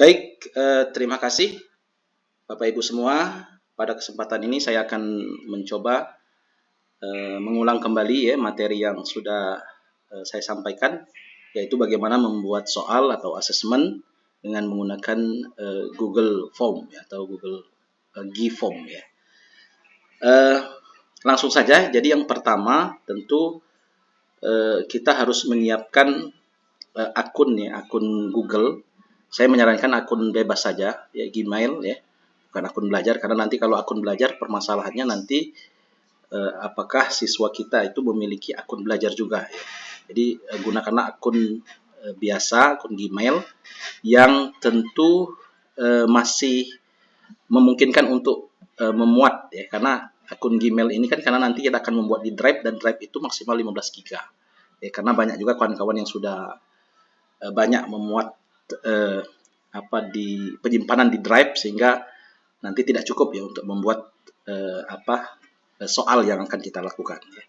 Baik, terima kasih Bapak Ibu semua. Pada kesempatan ini saya akan mencoba mengulang kembali ya materi yang sudah saya sampaikan, yaitu bagaimana membuat soal atau asesmen dengan menggunakan Google Form ya, atau Google G-Form ya. Langsung saja, jadi yang pertama tentu kita harus menyiapkan akun Google. Saya menyarankan akun bebas saja, ya Gmail ya, bukan akun belajar, karena nanti kalau akun belajar permasalahannya nanti apakah siswa kita itu memiliki akun belajar juga. Ya. Jadi gunakanlah akun biasa, akun Gmail yang tentu masih memungkinkan untuk memuat ya, karena akun Gmail ini kan karena nanti kita akan membuat di Drive dan Drive itu maksimal 15 GB. Ya, karena banyak juga kawan-kawan yang sudah banyak memuat di penyimpanan di Drive sehingga nanti tidak cukup ya untuk membuat soal yang akan kita lakukan. Ya.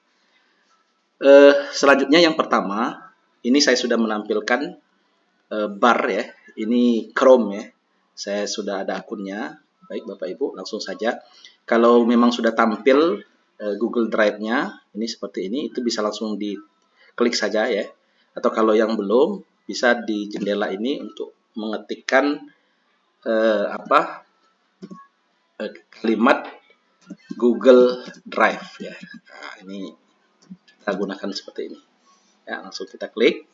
Selanjutnya yang pertama, ini saya sudah menampilkan bar ya, ini Chrome ya. Saya sudah ada akunnya. Baik Bapak Ibu, langsung saja. Kalau memang sudah tampil Google Drive-nya, ini seperti ini, itu bisa langsung diklik saja ya. Atau kalau yang belum, bisa di jendela ini untuk mengetikkan kalimat Google Drive ya. Nah, ini kita gunakan seperti ini. Ya, langsung kita klik.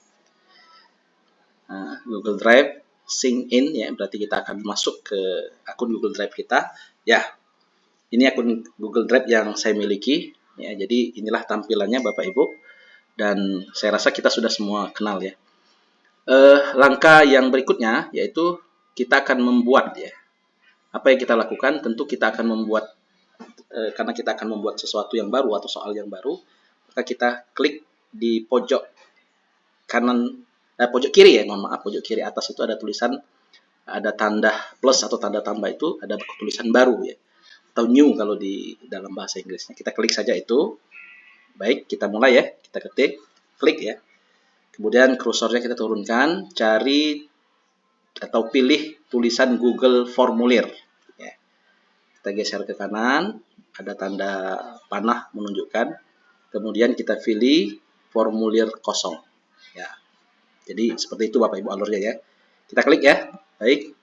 Nah, Google Drive sync in ya, berarti kita akan masuk ke akun Google Drive kita. Ya, ini akun Google Drive yang saya miliki. Ya, jadi inilah tampilannya Bapak Ibu. Dan saya rasa kita sudah semua kenal ya. Langkah yang berikutnya yaitu kita akan membuat ya. Apa yang kita lakukan? Tentu kita akan membuat karena kita akan membuat sesuatu yang baru atau soal yang baru, maka kita klik di pojok kanan, pojok kiri ya, mohon maaf, pojok kiri atas itu ada tulisan, ada tanda plus atau tanda tambah, itu ada tulisan baru ya, atau new kalau di dalam bahasa Inggrisnya. Kita klik saja itu. Baik, kita mulai ya, kita ketik, klik ya. Kemudian kursornya kita turunkan, cari atau pilih tulisan Google Formulir. Ya. Kita geser ke kanan, ada tanda panah menunjukkan. Kemudian kita pilih formulir kosong. Ya. Jadi seperti itu Bapak Ibu alurnya ya. Kita klik ya. Baik.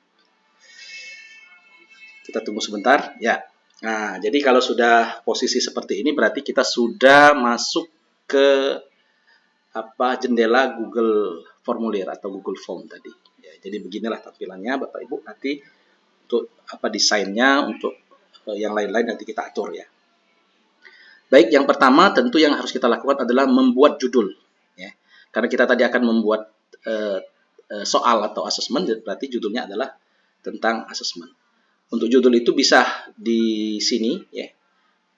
Kita tunggu sebentar. Ya. Nah, jadi kalau sudah posisi seperti ini berarti kita sudah masuk ke jendela Google Formulir atau Google Form tadi. Ya, jadi beginilah tampilannya Bapak Ibu. Nanti untuk desainnya, untuk yang lain-lain nanti kita atur ya. Baik, yang pertama tentu yang harus kita lakukan adalah membuat judul. Ya. Karena kita tadi akan membuat soal atau asesmen, berarti judulnya adalah tentang asesmen. Untuk judul itu bisa di sini ya,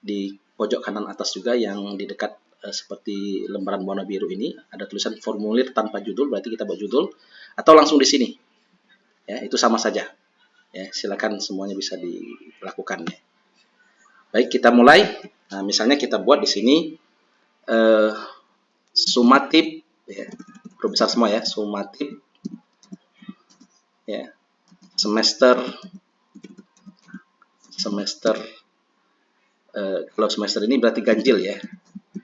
di pojok kanan atas juga yang di dekat seperti lembaran warna biru ini ada tulisan formulir tanpa judul, berarti kita buat judul, atau langsung di sini ya, itu sama saja ya, silakan semuanya bisa dilakukan ya. Baik, kita mulai. Nah, misalnya kita buat di sini sumatif ya, huruf besar semua ya, sumatif ya, semester kalau semester ini berarti ganjil ya,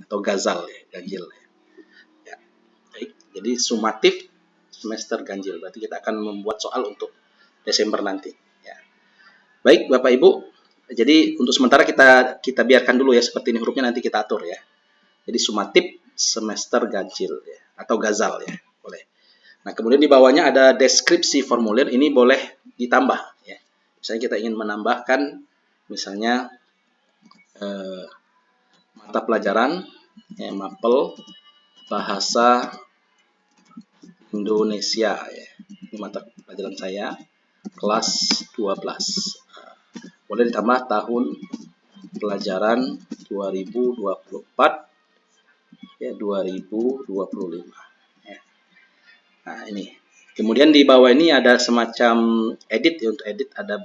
atau gazal ya, ganjil ya. Baik, jadi sumatif semester ganjil, berarti kita akan membuat soal untuk Desember nanti ya. Baik Bapak Ibu, jadi untuk sementara kita biarkan dulu ya seperti ini hurufnya, nanti kita atur ya. Jadi sumatif semester ganjil ya, atau gazal ya, boleh. Nah, kemudian di bawahnya ada deskripsi formulir, ini boleh ditambah ya. Misalnya kita ingin menambahkan misalnya mata pelajaran ya, mapel bahasa Indonesia ya. Ini mata pelajaran saya kelas 12. Boleh ditambah tahun pelajaran 2024 ya, 2025 ya. Nah, ini. Kemudian di bawah ini ada semacam edit ya, untuk edit ada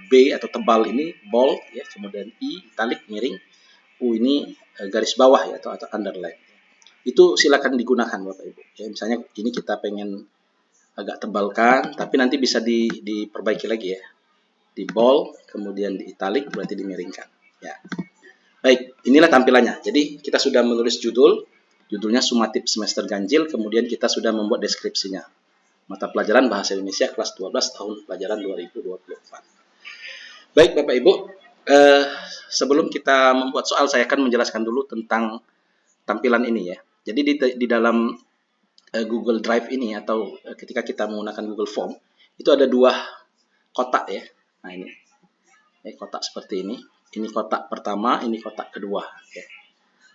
B atau tebal ini bold ya, kemudian I italic miring, U ini garis bawah ya, atau underline. Itu silakan digunakan Bapak Ibu. Ya, misalnya ini kita pengen agak tebalkan, tapi nanti bisa diperbaiki lagi ya. Di bold, kemudian di italic, berarti dimiringkan. Ya. Baik, inilah tampilannya. Jadi kita sudah menulis judulnya Sumatip Semester Ganjil, kemudian kita sudah membuat deskripsinya. Mata pelajaran Bahasa Indonesia kelas 12 tahun pelajaran 2024. Baik Bapak Ibu, sebelum kita membuat soal, saya akan menjelaskan dulu tentang tampilan ini ya. Jadi di dalam Google Drive ini atau ketika kita menggunakan Google Form, itu ada dua kotak ya. Nah ini kotak seperti ini. Ini kotak pertama, ini kotak kedua. Ya.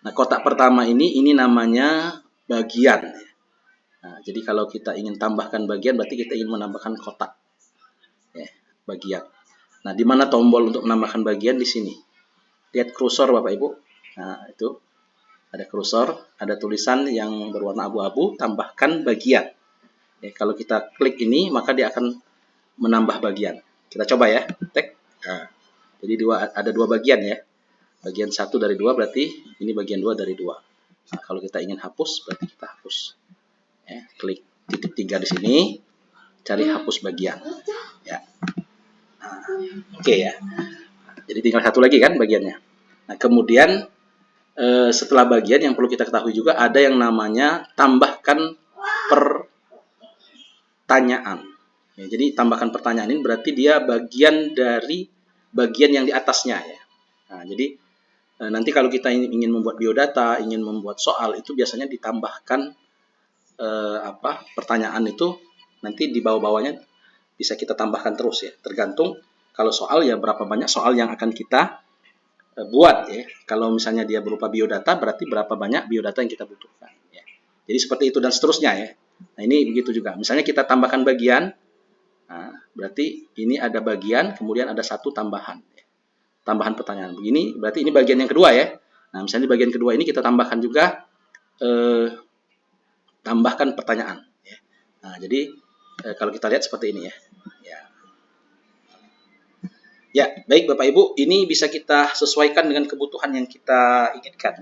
Nah kotak pertama ini namanya bagian. Ya. Nah, jadi kalau kita ingin tambahkan bagian, berarti kita ingin menambahkan kotak. Ya, bagian. Nah, di mana tombol untuk menambahkan bagian? Di sini. Lihat kursor Bapak Ibu. Nah, itu ada kursor, ada tulisan yang berwarna abu-abu, tambahkan bagian. Ya, kalau kita klik ini, maka dia akan menambah bagian. Kita coba ya, tek. Nah, jadi ada dua bagian ya. Bagian 1 dari 2 berarti ini bagian 2 dari 2. Nah, kalau kita ingin hapus, berarti kita hapus. Ya, klik titik 3 di sini, cari hapus bagian. Ya. Nah, oke ya. Jadi tinggal satu lagi kan bagiannya. Nah, kemudian setelah bagian yang perlu kita ketahui juga ada yang namanya tambahkan pertanyaan. Ya, jadi tambahkan pertanyaan ini berarti dia bagian dari bagian yang di atasnya ya. Nah, jadi nanti kalau kita ingin membuat biodata, ingin membuat soal, itu biasanya ditambahkan pertanyaan itu nanti di bawah-bawahnya bisa kita tambahkan terus ya. Tergantung kalau soal ya berapa banyak soal yang akan kita buat ya. Kalau misalnya dia berupa biodata, berarti berapa banyak biodata yang kita butuhkan ya. Jadi seperti itu dan seterusnya ya. Nah ini begitu juga. Misalnya kita tambahkan bagian, nah, berarti ini ada bagian, kemudian ada satu tambahan ya. Tambahan pertanyaan. Begini berarti ini bagian yang kedua ya. Nah misalnya di bagian kedua ini kita tambahkan juga tambahkan pertanyaan ya. Nah jadi kalau kita lihat seperti ini ya. Ya, baik Bapak Ibu, ini bisa kita sesuaikan dengan kebutuhan yang kita inginkan.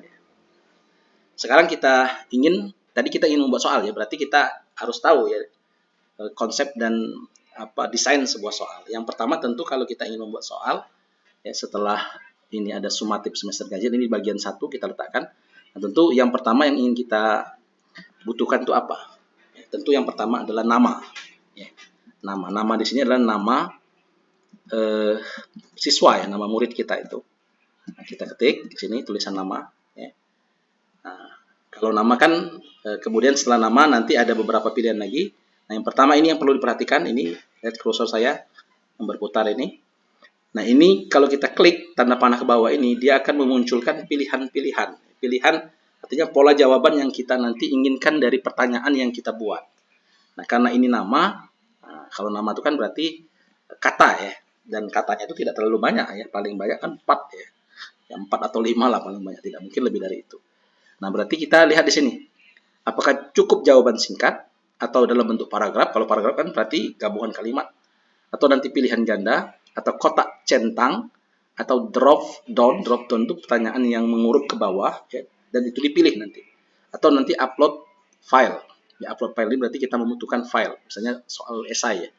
Sekarang tadi kita ingin membuat soal ya, berarti kita harus tahu ya konsep dan desain sebuah soal. Yang pertama tentu kalau kita ingin membuat soal, ya setelah ini ada Sumatip Semester Ganjil, ini bagian 1 kita letakkan. Nah, tentu yang pertama yang ingin kita butuhkan itu apa? Ya, tentu yang pertama adalah nama. Ya, nama di sini adalah nama siswa ya, nama murid kita itu. Nah, kita ketik di sini tulisan nama. Ya. Nah, kalau nama kan kemudian setelah nama nanti ada beberapa pilihan lagi. Nah yang pertama ini yang perlu diperhatikan, ini lihat kursor saya yang berputar ini. Nah ini kalau kita klik tanda panah ke bawah ini, dia akan memunculkan pilihan-pilihan. Pilihan artinya pola jawaban yang kita nanti inginkan dari pertanyaan yang kita buat. Nah karena ini nama, kalau nama itu kan berarti kata ya. Dan katanya itu tidak terlalu banyak ya, paling banyak kan 4 ya. Ya 4 atau 5 lah paling banyak, tidak mungkin lebih dari itu. Nah, berarti kita lihat di sini. Apakah cukup jawaban singkat atau dalam bentuk paragraf? Kalau paragraf kan berarti gabungan kalimat. Atau nanti pilihan ganda atau kotak centang atau drop down itu pertanyaan yang mengurut ke bawah ya, dan itu dipilih nanti. Atau nanti upload file. Ya, upload file ini berarti kita membutuhkan file. Misalnya soal esai ya.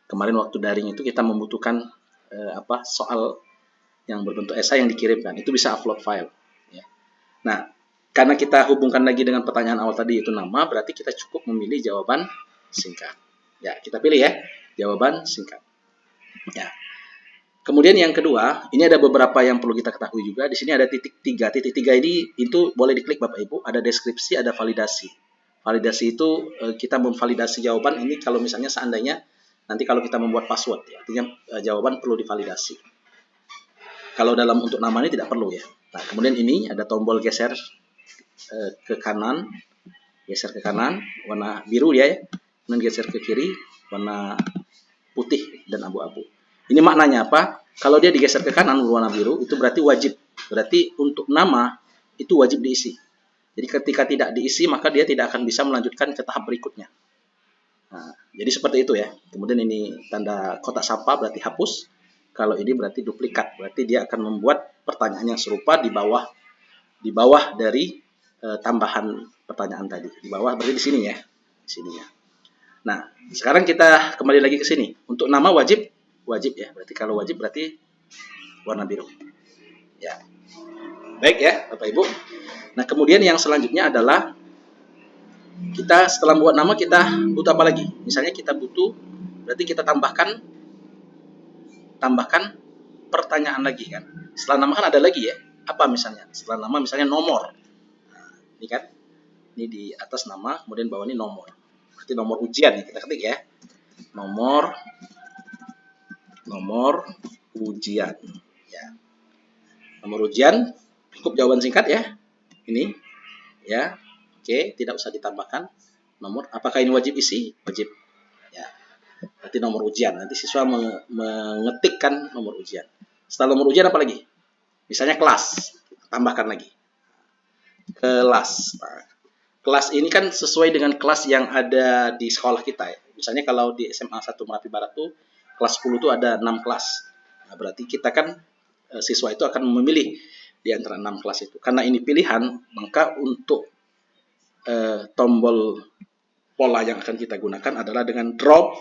Kemarin waktu daring itu kita membutuhkan soal yang berbentuk esai yang dikirimkan, itu bisa upload file. Ya. Nah, karena kita hubungkan lagi dengan pertanyaan awal tadi itu nama, berarti kita cukup memilih jawaban singkat. Ya, kita pilih ya jawaban singkat. Ya. Kemudian yang kedua, ini ada beberapa yang perlu kita ketahui juga. Di sini ada titik 3. Titik 3 ini itu boleh diklik Bapak Ibu. Ada deskripsi, ada validasi. Validasi itu kita memvalidasi jawaban ini kalau misalnya seandainya nanti kalau kita membuat password, ya, artinya jawaban perlu divalidasi. Kalau dalam untuk nama ini tidak perlu ya. Nah, kemudian ini ada tombol geser ke kanan, warna biru ya. Kemudian geser ke kiri, warna putih dan abu-abu. Ini maknanya apa? Kalau dia digeser ke kanan berwarna biru, itu berarti wajib. Berarti untuk nama itu wajib diisi. Jadi ketika tidak diisi, maka dia tidak akan bisa melanjutkan ke tahap berikutnya. Nah, jadi seperti itu ya. Kemudian ini tanda kotak sapa berarti hapus. Kalau ini berarti duplikat. Berarti dia akan membuat pertanyaan yang serupa di bawah dari tambahan pertanyaan tadi. Di bawah berarti di sini ya. Di sini ya. Nah, sekarang kita kembali lagi ke sini. Untuk nama wajib ya. Berarti kalau wajib berarti warna biru. Ya. Baik ya, Bapak Ibu. Nah, kemudian yang selanjutnya adalah kita setelah buat nama kita butuh apa lagi? Misalnya kita butuh, berarti kita tambahkan pertanyaan lagi kan. Setelah nama kan ada lagi ya. Apa misalnya? Setelah nama misalnya nomor. Nah, ini kan. Ini di atas nama, kemudian bawah ini nomor. Berarti nomor ujian kita ketik ya. Nomor ujian. Ya. Nomor ujian cukup jawaban singkat ya. Ini ya. Oke, tidak usah ditambahkan nomor. Apakah ini wajib isi? Wajib. Ya. Berarti nomor ujian. Nanti siswa mengetikkan nomor ujian. Setelah nomor ujian apa lagi? Misalnya kelas. Tambahkan lagi. Kelas. Nah, kelas ini kan sesuai dengan kelas yang ada di sekolah kita ya. Misalnya kalau di SMA 1 Merapi Barat tuh kelas 10 tuh ada 6 kelas. Nah, berarti kita kan siswa itu akan memilih di antara 6 kelas itu. Karena ini pilihan, maka untuk tombol pola yang akan kita gunakan adalah dengan drop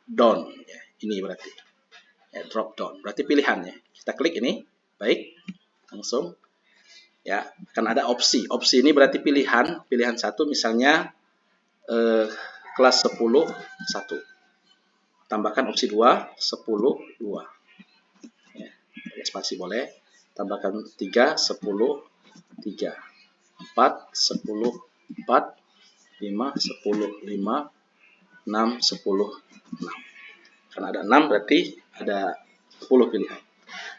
down ya. Ini berarti ya, drop down. Berarti pilihannya. Kita klik ini, baik. Langsung ya, akan ada opsi. Opsi ini berarti pilihan satu misalnya kelas 10 1. Tambahkan opsi 2 10 2. Ya, spasi boleh. Tambahkan 3 10 3. 4 10 4. 5 10 5. 6 10 6. Karena ada 6 berarti ada 10 pilihan.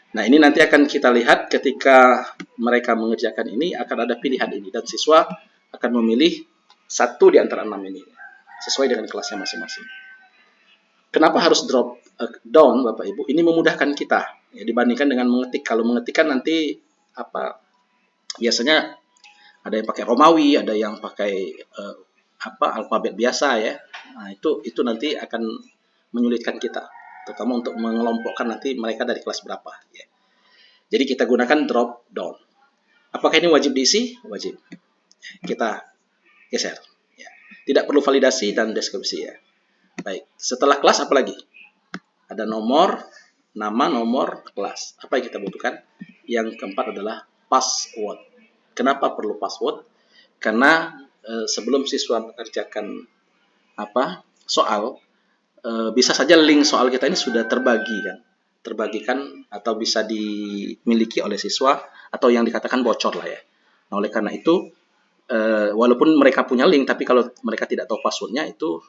Nah, ini nanti akan kita lihat ketika mereka mengerjakan ini akan ada pilihan ini dan siswa akan memilih satu di antara 6 ini sesuai dengan kelasnya masing-masing. Kenapa harus drop down Bapak Ibu? Ini memudahkan kita ya, dibandingkan dengan mengetik. Kalau mengetik kan nanti apa? Biasanya ada yang pakai Romawi, ada yang pakai alfabet biasa ya. Nah, itu nanti akan menyulitkan kita, terutama untuk mengelompokkan nanti mereka dari kelas berapa ya. Jadi kita gunakan drop down. Apakah ini wajib diisi? Wajib. Kita geser ya. Tidak perlu validasi dan deskripsi ya. Baik, setelah kelas apa lagi? Ada nomor, nama, nomor, kelas. Apa yang kita butuhkan? Yang keempat adalah password. Kenapa perlu password? Karena sebelum siswa mengerjakan soal, bisa saja link soal kita ini sudah terbagikan atau bisa dimiliki oleh siswa atau yang dikatakan bocor lah ya. Nah, oleh karena itu walaupun mereka punya link tapi kalau mereka tidak tahu passwordnya itu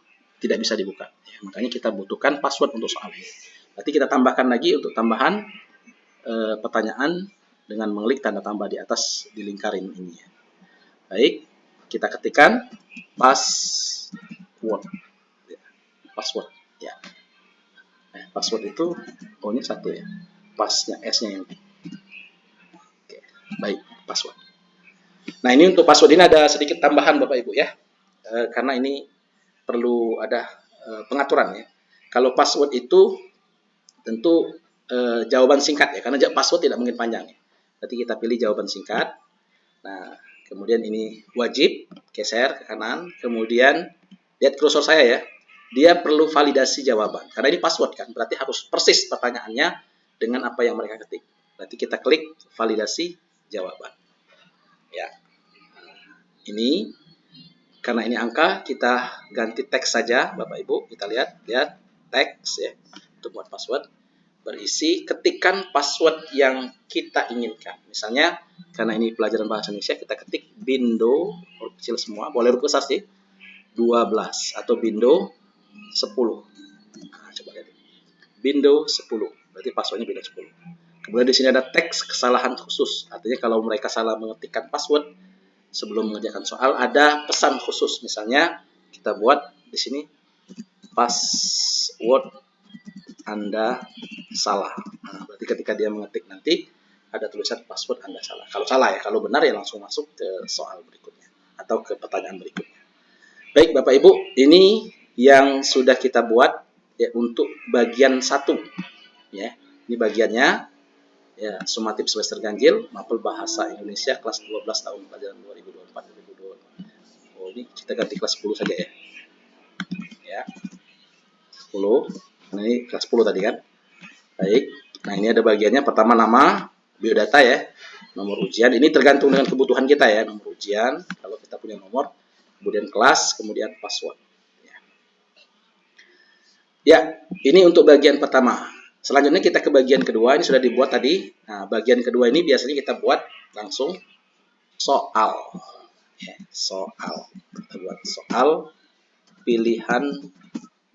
tidak bisa dibuka. Ya, makanya kita butuhkan password untuk soal ini. Berarti kita tambahkan lagi untuk tambahan pertanyaan dengan mengklik tanda tambah di atas di lingkaran ini. Ya. Baik, kita ketikkan password. Password ya. Nah, password itu O-nya 1 ya. Pasnya S-nya yang oke. Baik, password. Nah, ini untuk password ini ada sedikit tambahan Bapak Ibu ya. Karena ini perlu ada pengaturan ya. Kalau password itu tentu jawaban singkat ya, karena password tidak mungkin panjang ya. Berarti kita pilih jawaban singkat. Nah, kemudian ini wajib, geser ke kanan. Kemudian lihat kursor saya ya. Dia perlu validasi jawaban. Karena ini password kan, berarti harus persis pertanyaannya dengan apa yang mereka ketik. Berarti kita klik validasi jawaban. Ya. Ini karena ini angka, kita ganti teks saja Bapak Ibu. Kita lihat teks ya untuk buat password. Berisi ketikkan password yang kita inginkan. Misalnya karena ini pelajaran bahasa Indonesia, kita ketik Bindo huruf kecil semua, boleh huruf besar sih. 12 atau Bindo 10. Nah, coba lihat. Bindo 10. Berarti passwordnya Bindo 10. Kemudian di sini ada teks kesalahan khusus. Artinya kalau mereka salah mengetikkan password sebelum mengerjakan soal, ada pesan khusus. Misalnya kita buat di sini password Anda salah. Nah, berarti ketika dia mengetik nanti ada tulisan password Anda salah. Kalau salah ya, kalau benar ya langsung masuk ke soal berikutnya atau ke pertanyaan berikutnya. Baik Bapak Ibu, ini yang sudah kita buat ya untuk bagian 1 ya. Ini bagiannya ya, sumatif semester ganjil mapel bahasa Indonesia kelas 12 tahun pelajaran 2024-2025. Oh, ini kita ganti kelas 10 saja ya. Ya. 10. Nah, ini kelas 10 tadi kan. Baik. Nah, ini ada bagiannya. Pertama nama, biodata ya. Nomor ujian. Ini tergantung dengan kebutuhan kita ya. Nomor ujian, kalau kita punya nomor. Kemudian kelas, kemudian password. Ya, ini untuk bagian pertama. Selanjutnya kita ke bagian kedua. Ini sudah dibuat tadi. Nah, bagian kedua ini biasanya kita buat langsung soal. Ya, soal. Kita buat soal pilihan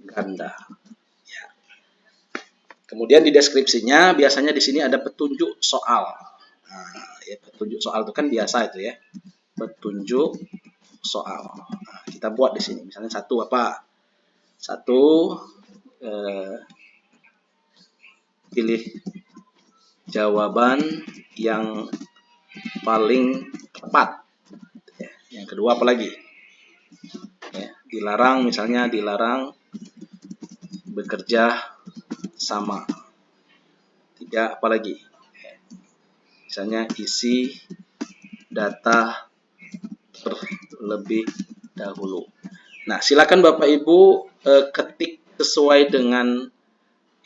ganda. Ya. Kemudian di deskripsinya biasanya di sini ada petunjuk soal. Nah, ya, petunjuk soal itu kan biasa itu ya. Petunjuk soal. Nah, kita buat di sini. Misalnya satu apa? Satu pilih jawaban yang paling tepat. Ya, yang kedua apa lagi? Ya, dilarang, misalnya dilarang bekerja sama. Tiga apa lagi? Ya, misalnya isi data terlebih dahulu. Nah, silakan Bapak Ibu ketik sesuai dengan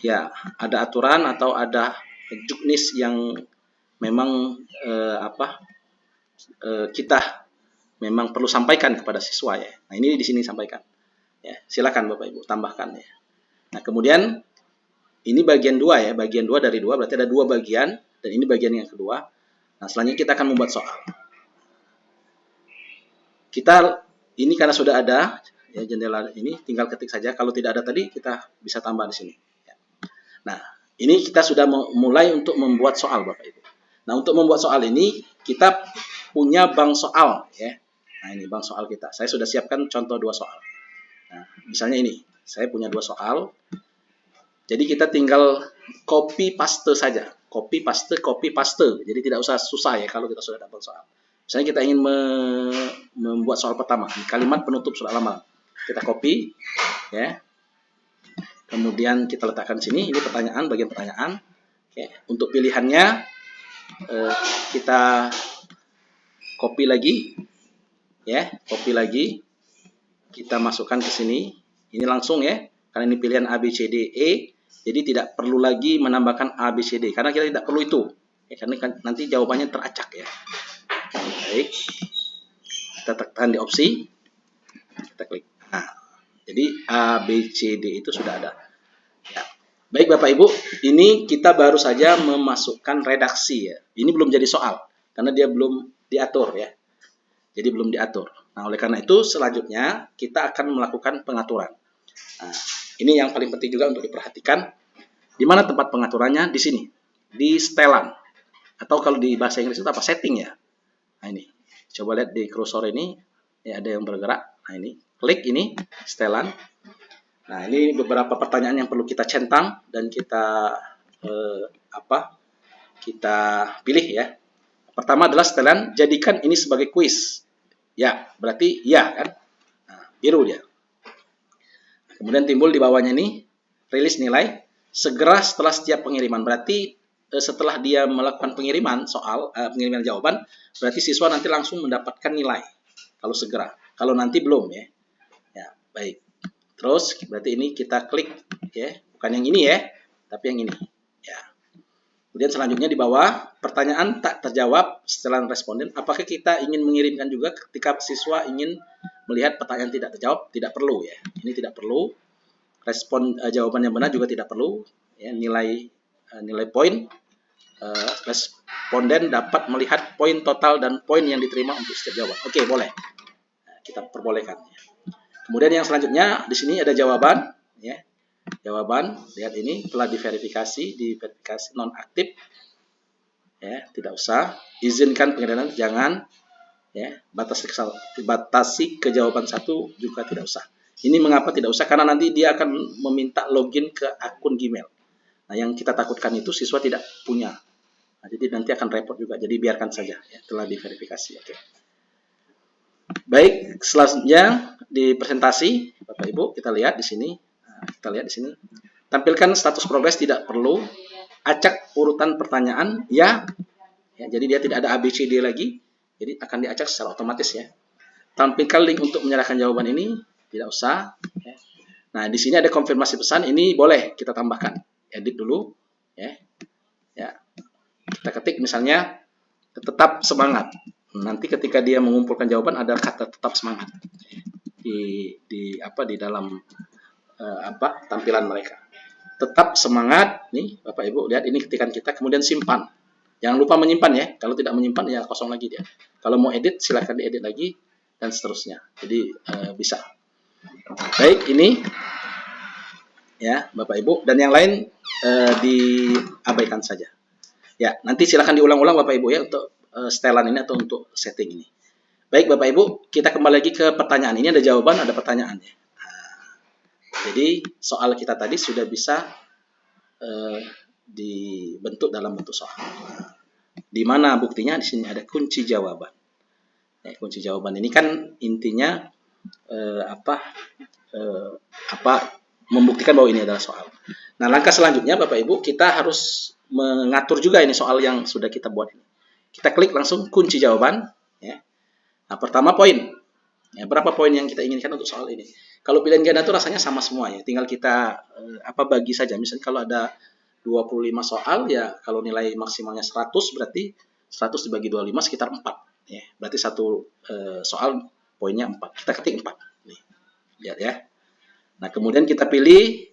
ya ada aturan atau ada juknis yang memang kita memang perlu sampaikan kepada siswa ya. Nah, ini di sini sampaikan. Ya, silakan Bapak Ibu tambahkan ya. Nah, kemudian ini bagian 2 ya, bagian 2 dari 2 berarti ada 2 bagian dan ini bagian yang kedua. Nah, selanjutnya kita akan membuat soal. Kita ini karena sudah ada ya jendela ini tinggal ketik saja. Kalau tidak ada tadi kita bisa tambah di sini. Ya. Nah, ini kita sudah mulai untuk membuat soal Bapak Ibu. Nah, untuk membuat soal ini kita punya bank soal ya. Nah, ini bank soal kita. Saya sudah siapkan contoh 2 soal. Nah, misalnya ini, saya punya 2 soal. Jadi kita tinggal copy paste saja. Copy paste, copy paste. Jadi tidak usah susah ya kalau kita sudah dapat soal. Misalnya kita ingin membuat soal pertama, kalimat penutup surat lamaran. Kita copy ya. Kemudian kita letakkan di sini, ini pertanyaan, bagian pertanyaan. Oke, untuk pilihannya kita copy lagi ya, copy lagi. Kita masukkan ke sini. Ini langsung ya. Karena ini pilihan A B C D E, jadi tidak perlu lagi menambahkan A B C D karena kita tidak perlu itu. Ya, karena nanti jawabannya teracak ya. Baik. Kita tekan di opsi. Kita klik. Nah, jadi A B C D itu sudah ada. Ya. Baik Bapak Ibu, ini kita baru saja memasukkan redaksi ya. Ini belum jadi soal karena dia belum diatur ya. Jadi belum diatur. Nah, oleh karena itu selanjutnya kita akan melakukan pengaturan. Nah, ini yang paling penting juga untuk diperhatikan. Di mana tempat pengaturannya? Di sini, di setelan. Atau kalau di bahasa Inggris itu apa? Setting ya. Nah, ini. Coba lihat di cursor ini, ya ada yang bergerak. Nah, ini. Klik ini, setelan. Nah, ini beberapa pertanyaan yang perlu kita centang dan kita kita pilih ya. Pertama adalah setelan, jadikan ini sebagai kuis. Ya, berarti ya kan? Nah, biru dia. Kemudian timbul di bawahnya ini, rilis nilai, segera setelah setiap pengiriman. Berarti setelah dia melakukan pengiriman soal, pengiriman jawaban, berarti siswa nanti langsung mendapatkan nilai. Kalau segera. Kalau nanti belum ya. Ya, baik. Terus, berarti ini kita klik ya. Bukan yang ini ya, tapi yang ini. Ya. Kemudian selanjutnya di bawah, pertanyaan tak terjawab setelah responden. Apakah kita ingin mengirimkan juga ketika siswa ingin melihat pertanyaan tidak terjawab? Tidak perlu ya. Ini tidak perlu. Respon jawaban yang benar juga tidak perlu. Ya, nilai poin. Responden dapat melihat poin total dan poin yang diterima untuk setiap jawaban. Oke, boleh. Nah, kita perbolehkan. Kemudian yang selanjutnya di sini ada jawaban. Ya. Jawaban, lihat ini telah diverifikasi nonaktif. Ya, tidak usah. Izinkan pengiriman, jangan. Ya, batasi ke jawaban 1 juga tidak usah. Ini mengapa tidak usah? Karena nanti dia akan meminta login ke akun Gmail. Nah, yang kita takutkan itu siswa tidak punya. Nah, jadi nanti akan repot juga. Jadi biarkan saja, ya, telah diverifikasi. Oke. Baik, selanjutnya di presentasi, Bapak Ibu, kita lihat di sini. Kita lihat di sini. Tampilkan status progres tidak perlu. Acak urutan pertanyaan ya. Jadi dia tidak ada ABCD lagi. Jadi akan diacak secara otomatis ya. Tampilkan link untuk menyerahkan jawaban ini tidak usah. Ya. Nah, di sini ada konfirmasi pesan, ini boleh kita tambahkan. Edit dulu, ya. Ya. Kita ketik misalnya tetap semangat. Nanti ketika dia mengumpulkan jawaban ada kata tetap semangat di dalam tampilan mereka. Tetap semangat, nih Bapak Ibu lihat ini ketikan kita, kemudian simpan. Jangan lupa menyimpan ya. Kalau tidak menyimpan ya kosong lagi dia. Kalau mau edit silakan diedit lagi dan seterusnya. Jadi bisa. Baik, ini ya Bapak Ibu, dan yang lain diabaikan saja. Ya, nanti silakan diulang-ulang Bapak Ibu ya untuk setelan ini atau untuk setting ini. Baik Bapak Ibu, kita kembali lagi ke pertanyaan. Ini ada jawaban, ada pertanyaannya. Jadi soal kita tadi sudah bisa dibentuk dalam bentuk soal. Di mana buktinya? Di sini ada kunci jawaban. Kunci jawaban ini kan intinya membuktikan bahwa ini adalah soal. Nah, langkah selanjutnya Bapak Ibu, kita harus mengatur juga ini soal yang sudah kita buat ini. Kita klik langsung kunci jawaban. Ya. Nah, pertama poin. Ya, berapa poin yang kita inginkan untuk soal ini? Kalau pilihan ganda itu rasanya sama semua ya. Tinggal kita bagi saja. Misalnya kalau ada 25 soal ya, kalau nilai maksimalnya 100 berarti 100 dibagi 25 sekitar 4. Ya. Berarti satu soal poinnya 4. Kita ketik 4. Nih. Lihat ya. Nah, kemudian kita pilih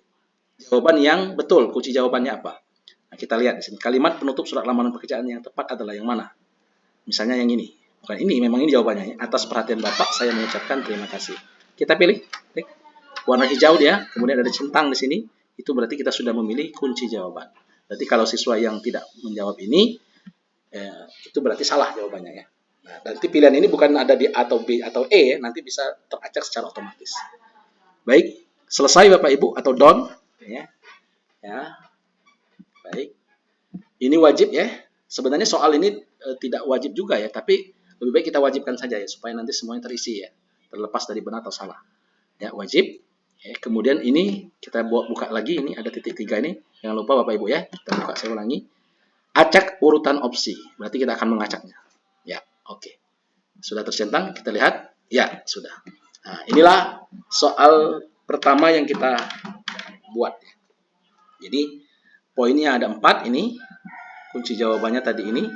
jawaban yang betul. Kunci jawabannya apa? Nah, kita lihat di sini. Kalimat penutup surat lamaran pekerjaan yang tepat adalah yang mana? Misalnya yang ini. Bukan ini, memang ini jawabannya. Atas perhatian Bapak, saya mengucapkan terima kasih. Kita pilih. Klik. Warna hijau dia. Kemudian ada centang di sini. Itu berarti kita sudah memilih kunci jawaban. Berarti kalau siswa yang tidak menjawab ini, itu berarti salah jawabannya ya. Nah, nanti pilihan ini bukan ada di A atau B atau E, nanti bisa teracak secara otomatis. Baik. Selesai Bapak Ibu atau done ya. Baik. Ini wajib ya. Sebenarnya soal ini tidak wajib juga ya, tapi lebih baik kita wajibkan saja ya supaya nanti semuanya terisi ya. Terlepas dari benar atau salah. Ya, wajib. Ya, kemudian ini kita buka lagi, ini ada titik 3 ini. Jangan lupa Bapak Ibu ya. Kita buka, saya ulangi. Acak urutan opsi. Berarti kita akan mengacaknya. Ya, oke. Sudah tercentang, kita lihat. Ya, sudah. Nah, inilah soal pertama yang kita buat. Jadi poinnya ada 4 ini. Kunci jawabannya tadi ini.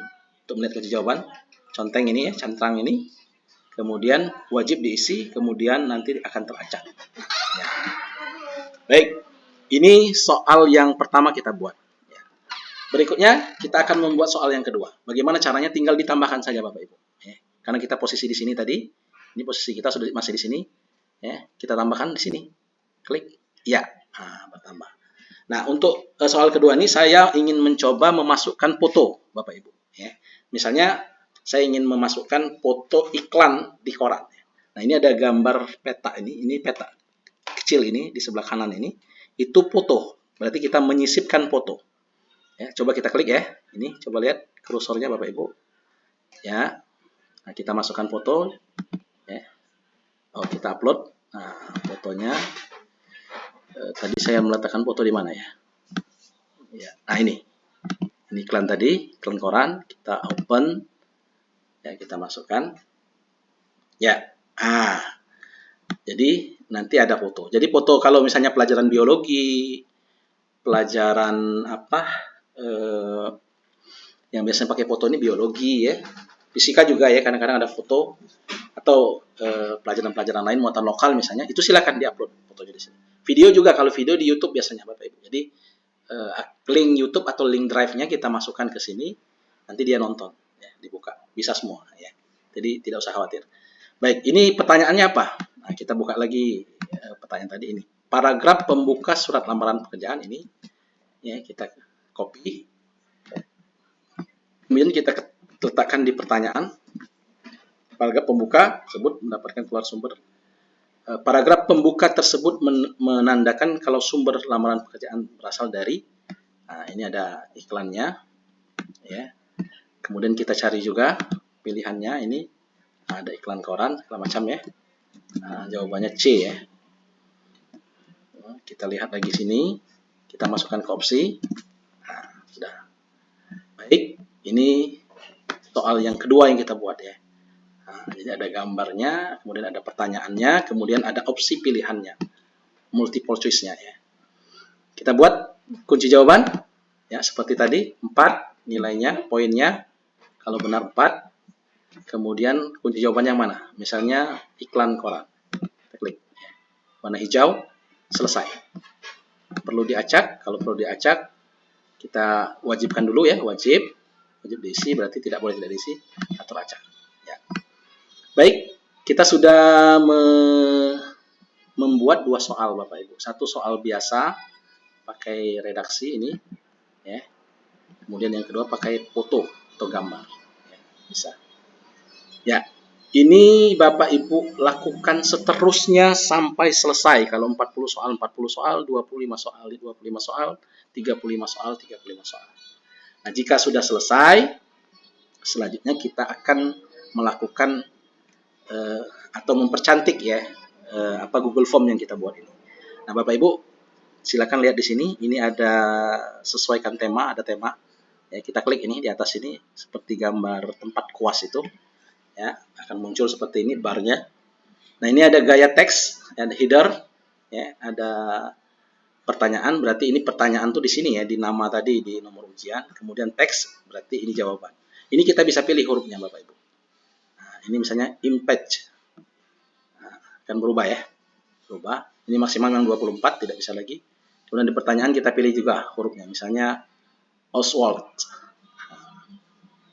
Untuk melihat kunci jawaban, conteng ini ya, cantrang ini. Kemudian wajib diisi, kemudian nanti akan teracak. Ya. Baik, ini soal yang pertama kita buat. Ya. Berikutnya kita akan membuat soal yang kedua. Bagaimana caranya? Tinggal ditambahkan saja Bapak Ibu. Ya. Karena kita posisi di sini tadi. Ini posisi kita sudah masih di sini. Ya, kita tambahkan di sini. Klik. Ya, bertambah. Nah, untuk soal kedua ini saya ingin mencoba memasukkan foto, Bapak Ibu. Ya. Misalnya, saya ingin memasukkan foto iklan di koran. Nah, ini ada gambar peta ini peta kecil ini di sebelah kanan ini. Itu foto. Berarti kita menyisipkan foto. Ya, coba kita klik ya. Ini coba lihat kursornya Bapak Ibu. Ya. Nah, kita masukkan foto. Ya. Oh, kita upload. Nah, fotonya tadi saya meletakkan foto di mana ya? Ya, nah ini iklan tadi, iklan koran, kita open, ya kita masukkan, ya, jadi nanti ada foto. Jadi foto kalau misalnya pelajaran biologi, pelajaran yang biasanya pakai foto ini biologi ya, fisika juga ya, kadang-kadang ada foto, atau pelajaran-pelajaran lain muatan lokal misalnya, itu silakan diupload fotonya di sini. Video juga, kalau video di YouTube biasanya Bapak Ibu. Jadi link YouTube atau link drive-nya kita masukkan ke sini, nanti dia nonton, ya, dibuka, bisa semua ya. Jadi tidak usah khawatir. Baik, ini pertanyaannya apa? Nah, kita buka lagi pertanyaan tadi ini. Paragraf pembuka surat lamaran pekerjaan ini, ya kita copy, kemudian kita letakkan di pertanyaan. Paragraf pembuka tersebut mendapatkan keluar sumber. Paragraf pembuka tersebut menandakan kalau sumber lamaran pekerjaan berasal dari, nah ini ada iklannya, ya. Kemudian kita cari juga pilihannya, ini ada iklan koran segala macam ya. Nah, jawabannya C ya. Kita lihat lagi sini, kita masukkan ke opsi. Nah, sudah. Baik, ini soal yang kedua yang kita buat ya. Nah, jadi ada gambarnya, kemudian ada pertanyaannya, kemudian ada opsi pilihannya. multiple choice-nya ya. Kita buat kunci jawaban ya seperti tadi 4 nilainya, poinnya kalau benar 4. Kemudian kunci jawaban yang mana? Misalnya iklan koran. Kita klik warna hijau, selesai. Perlu diacak, kalau perlu diacak kita wajibkan dulu ya, wajib diisi, berarti tidak boleh tidak diisi, atur acak ya. Baik, kita sudah membuat 2 soal Bapak Ibu. Satu soal biasa pakai redaksi ini ya. Kemudian yang kedua pakai foto atau gambar ya, bisa. Ya, ini Bapak Ibu lakukan seterusnya sampai selesai. Kalau 40 soal, 40 soal, 25 soal, 25 soal, 35 soal, 35 soal. Nah, jika sudah selesai, selanjutnya kita akan melakukan atau mempercantik ya Google Form yang kita buat ini. Nah, Bapak Ibu silakan lihat di sini. Ini ada sesuaikan tema, ada tema. Ya, kita klik ini di atas ini seperti gambar tempat kuas itu. Ya, akan muncul seperti ini barnya. Nah, ini ada gaya teks, ada header, ya, ada pertanyaan, berarti ini pertanyaan tuh di sini ya, di nama tadi, di nomor ujian. Kemudian teks, berarti ini jawaban. Ini kita bisa pilih hurufnya Bapak Ibu. Nah, ini misalnya image. Nah, akan berubah ya. Berubah. Ini maksimal yang 24, tidak bisa lagi. Kemudian di pertanyaan kita pilih juga hurufnya. Misalnya Oswald.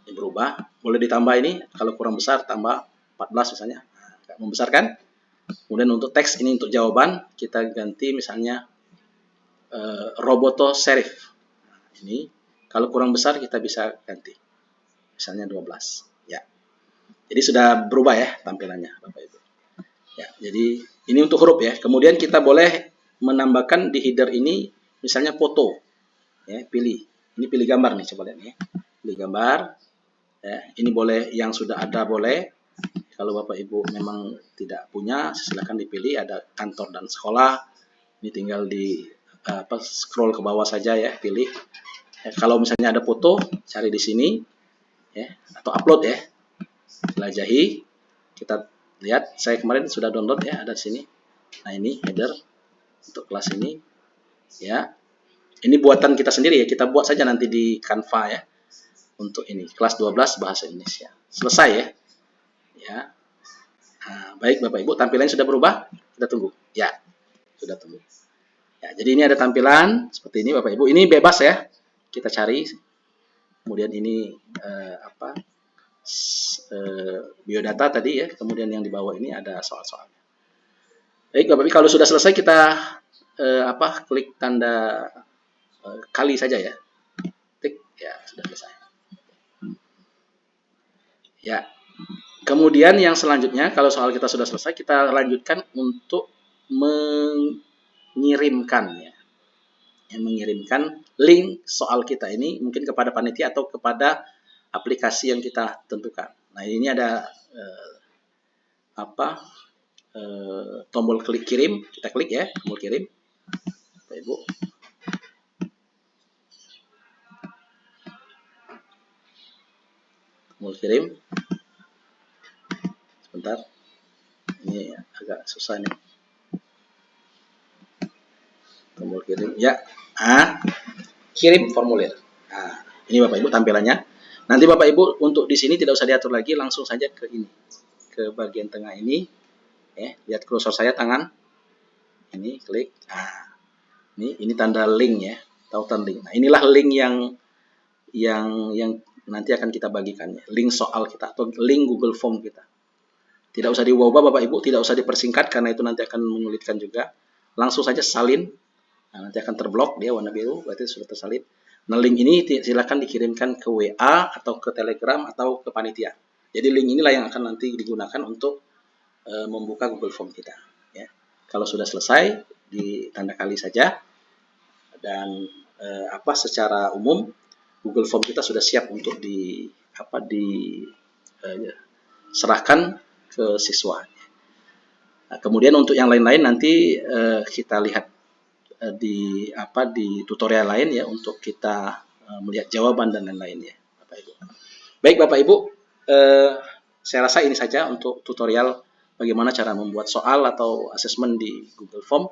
Ini berubah. Boleh ditambah ini, kalau kurang besar tambah 14 misalnya. Nah, membesarkan. Kemudian untuk teks ini untuk jawaban, kita ganti misalnya Roboto Serif. Nah, ini kalau kurang besar kita bisa ganti. Misalnya 12. Ya. Jadi sudah berubah ya tampilannya Bapak Ibu. Ya, jadi ini untuk huruf ya. Kemudian kita boleh menambahkan di header ini misalnya foto. Ya, pilih. Ini pilih gambar nih, coba lihat ya. Pilih gambar. Ya, ini boleh yang sudah ada boleh. Kalau Bapak Ibu memang tidak punya, silakan dipilih. Ada kantor dan sekolah. Ini tinggal di scroll ke bawah saja ya, pilih. Ya, kalau misalnya ada foto, cari di sini ya, atau upload ya. Jelajahi. Kita lihat, saya kemarin sudah download ya, ada di sini. Nah, ini header untuk kelas ini. Ya. Ini buatan kita sendiri ya, kita buat saja nanti di Canva ya. Untuk ini, kelas 12 bahasa Indonesia. Selesai ya. Ya. Nah, baik Bapak Ibu, tampilannya sudah berubah? Kita tunggu. Ya, sudah tunggu. Ya, jadi ini ada tampilan seperti ini Bapak Ibu. Ini bebas ya. Kita cari. Kemudian ini biodata tadi ya. Kemudian yang di bawah ini ada soal-soalnya. Baik Bapak Ibu, kalau sudah selesai kita klik tanda kali saja ya. Tik, ya sudah selesai. Ya. Kemudian yang selanjutnya, kalau soal kita sudah selesai, kita lanjutkan untuk mengirimkan ya. Yang mengirimkan link soal kita ini mungkin kepada panitia atau kepada aplikasi yang kita tentukan. Nah, ini ada tombol klik kirim, kita klik ya, tombol kirim. Bapak Ibu. Tombol kirim. Sebentar. Ini agak susah nih. Tombol kirim. Ya. Kirim formulir. Nah, ini Bapak Ibu tampilannya. Nanti Bapak Ibu untuk di sini tidak usah diatur lagi, langsung saja ke ini. Ke bagian tengah ini. Lihat kursor saya tangan. Ini klik. Nah, ini tanda link ya, tautan link. Nah, inilah link yang nanti akan kita bagikan ya. Link soal kita atau link Google Form kita. Tidak usah diubah Bapak Ibu, tidak usah dipersingkat karena itu nanti akan menyulitkan juga. Langsung saja salin. Nah, nanti akan terblok dia warna biru, berarti sudah tersalin. Nah, link ini silakan dikirimkan ke WA atau ke Telegram atau ke panitia. Jadi link inilah yang akan nanti digunakan untuk membuka Google Form kita. Ya. Kalau sudah selesai, ditanda kali saja. Dan secara umum Google Form kita sudah siap untuk diserahkan ke siswa. Nah, kemudian untuk yang lain-lain nanti kita lihat di tutorial lain ya untuk kita melihat jawaban dan lain-lain ya Bapak Ibu. Baik Bapak Ibu, saya rasa ini saja untuk tutorial bagaimana cara membuat soal atau asesmen di Google Form.